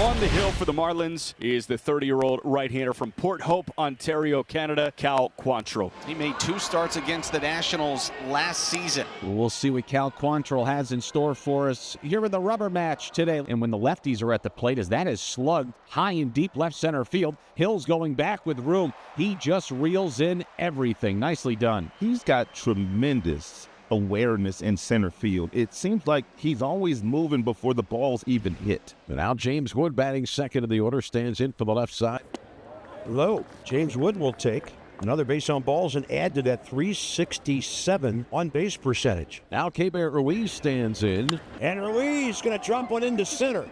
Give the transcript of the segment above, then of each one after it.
On the hill for the Marlins is the 30-year-old right-hander from Port Hope, Ontario, Canada, Cal Quantrill. He made 2 starts against the Nationals last season. We'll see what Cal Quantrill has in store for us here in the rubber match today. And when the lefties are at the plate, as that is slugged high and deep left center field, Hill's going back with room. He just reels in everything. Nicely done. He's got tremendous awareness in center field. It seems like he's always moving before the ball's even hit. And now James Wood, batting second in the order, stands in for the left side. Low. James Wood will take another base on balls and add to that 367 on base percentage. Now Keibert Ruiz stands in. And Ruiz going to drop one into center.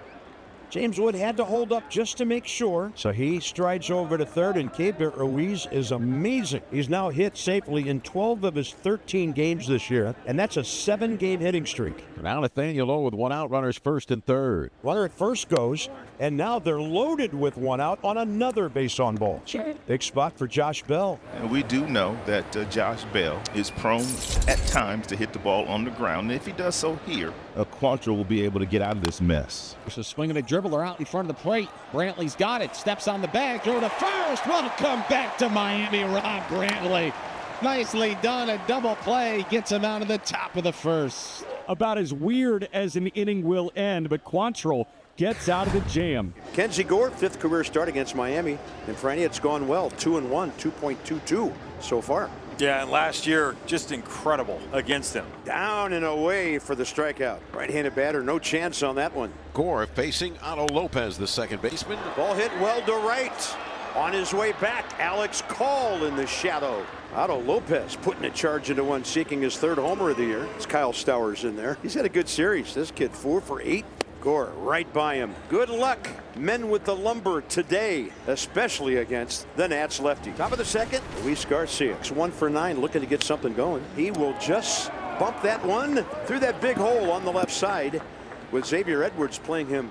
James Wood had to hold up just to make sure, so he strides over to third, and Keibert Ruiz is amazing. He's now hit safely in 12 of his 13 games this year, and that's a 7-game hitting streak. Now Nathaniel Lowe with 1 out, runners first and third. Runner at first goes, and now they're loaded with 1 out on another base on ball. Big spot for Josh Bell. And we do know that Josh Bell is prone at times to hit the ball on the ground, and if he does so here, Quantrill will be able to get out of this mess. There's a swing and a dribbler out in front of the plate. Brantley's got it. Steps on the bag. Throw to first. Welcome back to Miami, Rob Brantley. Nicely done. A double play gets him out of the top of the first. About as weird as an inning will end, but Quantrill gets out of the jam. Kenzie Gore, 5th career start against Miami. And Franny, it's gone well. 2-1, 2.22 so far. Yeah, and last year, just incredible against him. Down and away for the strikeout. Right-handed batter, no chance on that one. Gore facing Otto Lopez, the second baseman. Ball hit well to right. On his way back, Alex Call in the shadow. Otto Lopez putting a charge into one, seeking his 3rd homer of the year. It's Kyle Stowers in there. He's had a good series. This kid 4 for 8. Gore right by him. Good luck, men with the lumber today, especially against the Nats lefty. Top of the second, Luis Garcia. 1 for 9, looking to get something going. He will just bump that one through that big hole on the left side, with Xavier Edwards playing him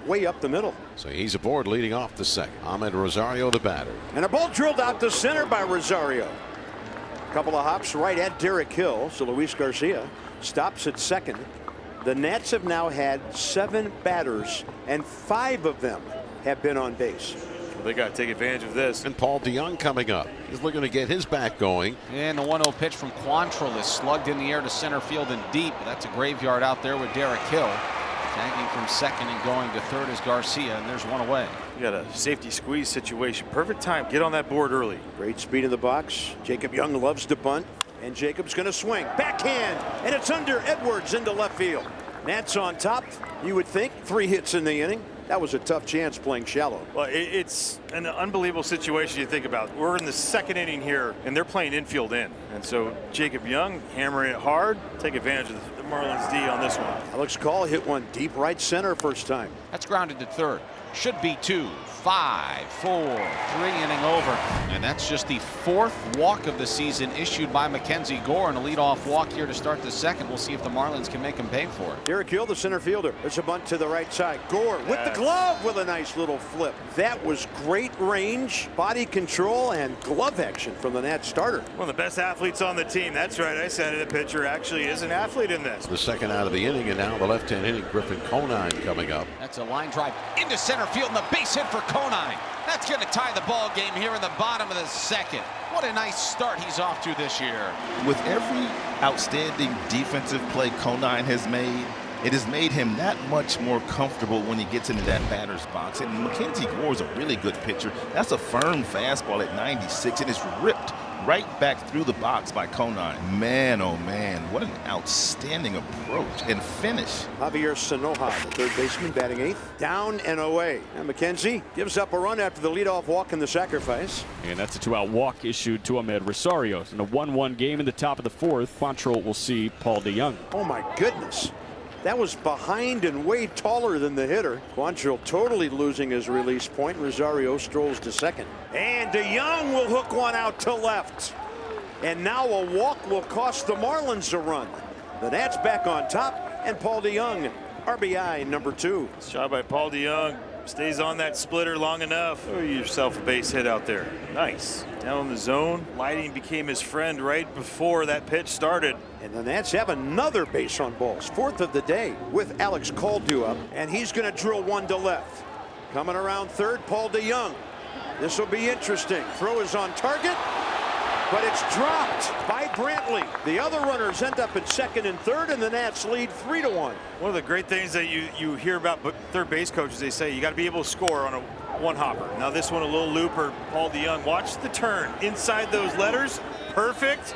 way up the middle. So he's aboard leading off the second. Ahmed Rosario, the batter. And a ball drilled out to center by Rosario. A couple of hops right at Derek Hill, so Luis Garcia stops at second. The Nats have now had 7 batters, and 5 of them have been on base. Well, they got to take advantage of this. And Paul DeYoung coming up. He's looking to get his back going. And the 1-0 pitch from Quantrill is slugged in the air to center field and deep. That's a graveyard out there with Derek Hill. Tagging from second and going to third is Garcia, and there's 1 away. You got a safety squeeze situation. Perfect time. Get on that board early. Great speed in the box. Jacob Young loves to bunt. And Jacob's going to swing. Backhand. And it's under Edwards into left field. Nats on top. You would think 3 hits in the inning. That was a tough chance playing shallow. Well, it's an unbelievable situation you think about. We're in the 2nd inning here, and they're playing infield in. And so Jacob Young hammering it hard. Take advantage of the Marlins D on this one. Alex Call hit one deep right center first time. That's grounded to third. Should be 2, 5, 4, 3-inning over. And that's just the 4th walk of the season issued by Mackenzie Gore, and a leadoff walk here to start the second. We'll see if the Marlins can make him pay for it. Derek Hill, the center fielder. There's a bunt to the right side. Gore with the glove with a nice little flip. That was great range, body control, and glove action from the Nats starter. One of the best athletes on the team. That's right. I said it. A pitcher actually is an athlete in this. The second out of the inning, and now the left-hand hitting Griffin Conine coming up. That's a line drive into center field, and the base hit for Conine. That's going to tie the ball game here in the bottom of the second. What a nice start he's off to this year. with every outstanding defensive play Conine has made, it has made him that much more comfortable when he gets into that batter's box. And Mackenzie Gore is a really good pitcher. That's a firm fastball at 96, and it's ripped right back through the box by Conine. Man, oh man, what an outstanding approach and finish. Javier Sanoja, the third baseman, batting eighth. Down and away. And McKenzie gives up a run after the leadoff walk in the sacrifice. And that's a 2-out walk issued to Ahmed Rosario. In a 1-1 game in the top of the fourth, Quantrill will see Paul DeYoung. Oh my goodness. That was behind and way taller than the hitter. Quantrill totally losing his release point. Rosario strolls to second. And DeYoung will hook one out to left. And now a walk will cost the Marlins a run. The Nats back on top, and Paul DeYoung, RBI number 2. Nice job by Paul DeYoung. Stays on that splitter long enough. Oh, yourself a base hit out there. Nice. Down in the zone. Lighting became his friend right before that pitch started. And the Nats have another base on balls, fourth of the day, with Alex Call due up, and he's going to drill one to left. Coming around third, Paul DeYoung. This will be interesting. Throw is on target, but it's dropped by Brantley. The other runners end up at second and third, and the Nats lead 3-1. One of the great things that you hear about third base coaches, they say you got to be able to score on a one hopper. Now this one, a little looper. Paul DeYoung, watch the turn inside those letters, perfect.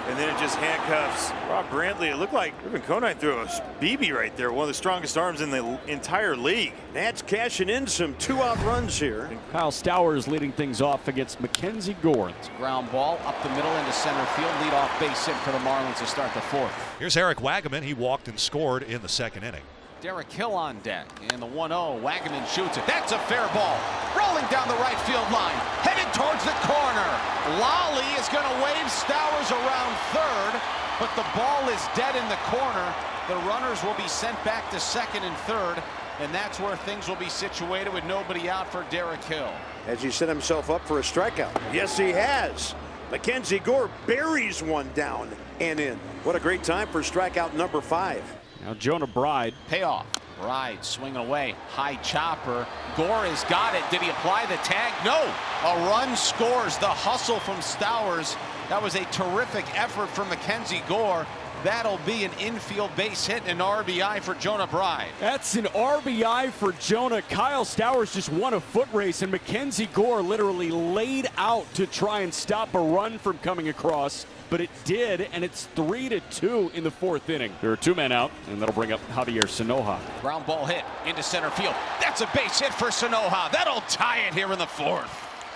And then it just handcuffs Rob Brantley. It looked like Griffin Conine threw a BB right there. One of the strongest arms in the entire league. Nats cashing in some 2-out runs here. Kyle Stowers leading things off against Mackenzie Gore. Ground ball up the middle into center field. Leadoff base hit for the Marlins to start the fourth. Here's Eric Wagaman. He walked and scored in the second inning. Derek Hill on deck. And the 1-0. Wagaman shoots it. That's a fair ball. Rolling down the right field line. Headed towards the corner. Lolly is going to wave Stowers around third. But the ball is dead in the corner. The runners will be sent back to second and third. And that's where things will be situated with nobody out for Derek Hill. Has he set himself up for a strikeout? Yes, he has. Mackenzie Gore buries one down and in. What a great time for strikeout number 5. Now Jonah Bride. Payoff. Bride swinging away. High chopper. Gore has got it. Did he apply the tag? No. A run scores. The hustle from Stowers. That was a terrific effort from Mackenzie Gore. That'll be an infield base hit and an RBI for Jonah Bride. That's an RBI for Jonah. Kyle Stowers just won a foot race, and Mackenzie Gore literally laid out to try and stop a run from coming across. But it did, and it's 3-2 in the fourth inning. There are 2 men out, and that'll bring up Javier Sanoja. Ground ball hit into center field. That's a base hit for Sanoja. That'll tie it here in the fourth.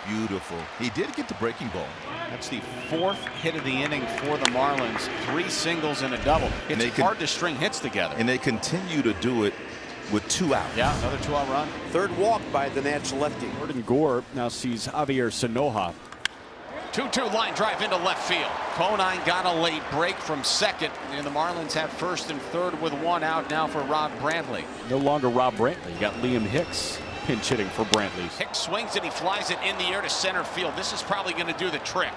Beautiful. He did get the breaking ball. That's the 4th hit of the inning for the Marlins. 3 singles and a double. It's hard to string hits together. And they continue to do it with 2 out. Yeah, another 2-out run. Third walk by the Nats lefty. Jordan Gore now sees Javier Sanoja. 2-2 line drive into left field. Conine got a late break from second, and the Marlins have first and third with 1 out now for Rob Brantley. No longer Rob Brantley. You got Liam Hicks pinch hitting for Brantley. Hicks swings and he flies it in the air to center field. This is probably going to do the trick.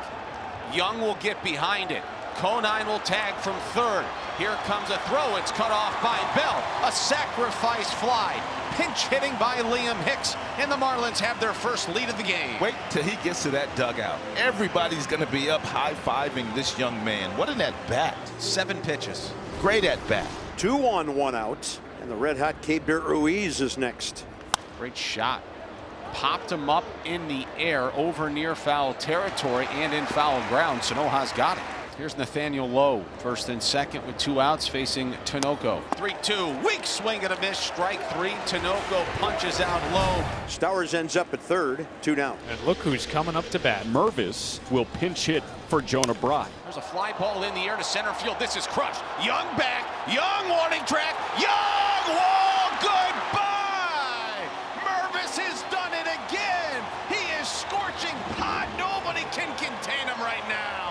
Young will get behind it. Conine will tag from third. Here comes a throw. It's cut off by Bell. A sacrifice fly. Pinch hitting by Liam Hicks, and the Marlins have their first lead of the game. Wait till he gets to that dugout. Everybody's going to be up high-fiving this young man. What an at-bat. 7 pitches. Great at-bat. 2 on, 1 out. And the red-hot K-Bear Ruiz is next. Great shot. Popped him up in the air over near foul territory and in foul ground. Sanoja's got it. Here's Nathaniel Lowe, first and second with 2 outs facing Tinoco. 3-2, weak swing and a miss, strike 3. Tinoco punches out Lowe. Stowers ends up at third, 2 down. And look who's coming up to bat. Mervis will pinch hit for Jonah Bride. There's a fly ball in the air to center field. This is crushed. Young back. Young warning track. Young wall. Goodbye. Mervis has done it again. He is scorching hot. Nobody can contain him right now.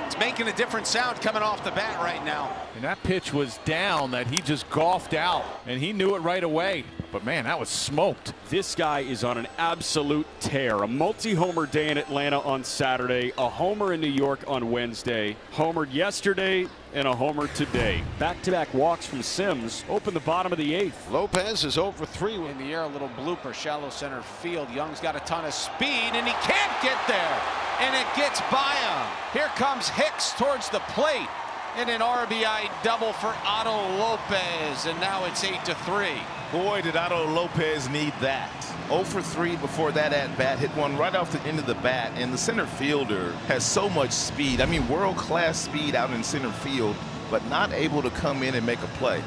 It's making a different sound coming off the bat right now. And that pitch was down that he just golfed out, and he knew it right away. But man, that was smoked. This guy is on an absolute tear. A multi-homer day in Atlanta on Saturday, a homer in New York on Wednesday, homered yesterday, and a homer today. Back-to-back walks from Sims open the bottom of the 8th. Lopez is over 3. In the air, a little blooper, shallow center field. Young's got a ton of speed, and he can't get there. And it gets by him. Here comes Hicks towards the plate. And an RBI double for Otto Lopez. And now it's 8-3. Boy, did Otto Lopez need that. 0 for 3 before that at-bat. Hit one right off the end of the bat. And the center fielder has so much speed. I mean, world-class speed out in center field, but not able to come in and make a play.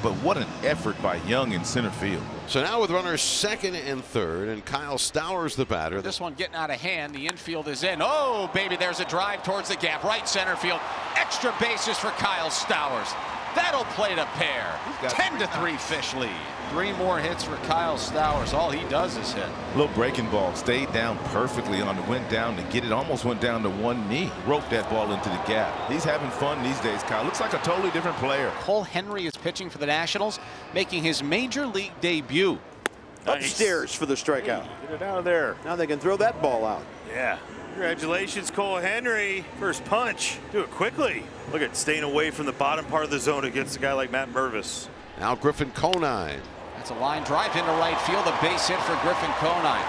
But what an effort by Young in center field. So now with runners second and third, and Kyle Stowers the batter. This one getting out of hand. The infield is in. Oh, baby, there's a drive towards the gap. Right center field. Extra bases for Kyle Stowers. That'll play to pair. 10-3 Fish lead. 3 more hits for Kyle Stowers. All he does is hit. Little breaking ball. Stayed down perfectly on it. Went down to get it. Almost went down to one knee. Roped that ball into the gap. He's having fun these days, Kyle. Looks like a totally different player. Cole Henry is pitching for the Nationals, making his major league debut. Nice. Upstairs for the strikeout. Get it out of there. Now they can throw that ball out. Yeah. Congratulations, Cole Henry. First punch. Do it quickly. Look at staying away from the bottom part of the zone against a guy like Matt Mervis. Now Griffin Conine. It's a line drive into right field, a base hit for Griffin Conine.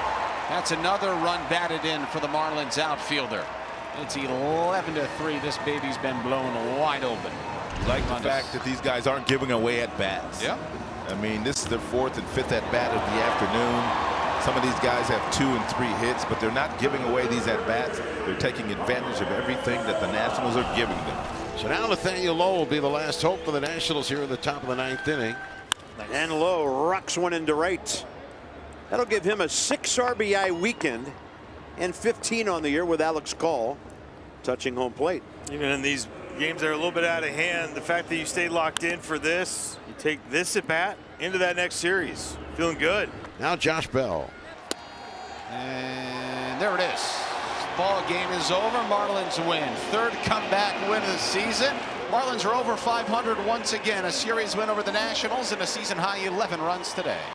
That's another run batted in for the Marlins outfielder. It's 11-3. This baby's been blown wide open. I like the fact that these guys aren't giving away at bats. Yep. I mean, this is their 4th and 5th at bat of the afternoon. Some of these guys have 2 and 3 hits, but they're not giving away these at bats. They're taking advantage of everything that the Nationals are giving them. So now Nathaniel Lowe will be the last hope for the Nationals here in the top of the 9th inning. And Lowe rocks one into right. That'll give him a 6 RBI weekend and 15 on the year with Alex Call touching home plate. Even in these games that are a little bit out of hand, the fact that you stay locked in for this, you take this at bat into that next series. Feeling good. Now Josh Bell. And there it is. Ball game is over. Marlins win. 3rd comeback win of the season. Marlins are over 500 once again. A series win over the Nationals and a season high 11 runs today.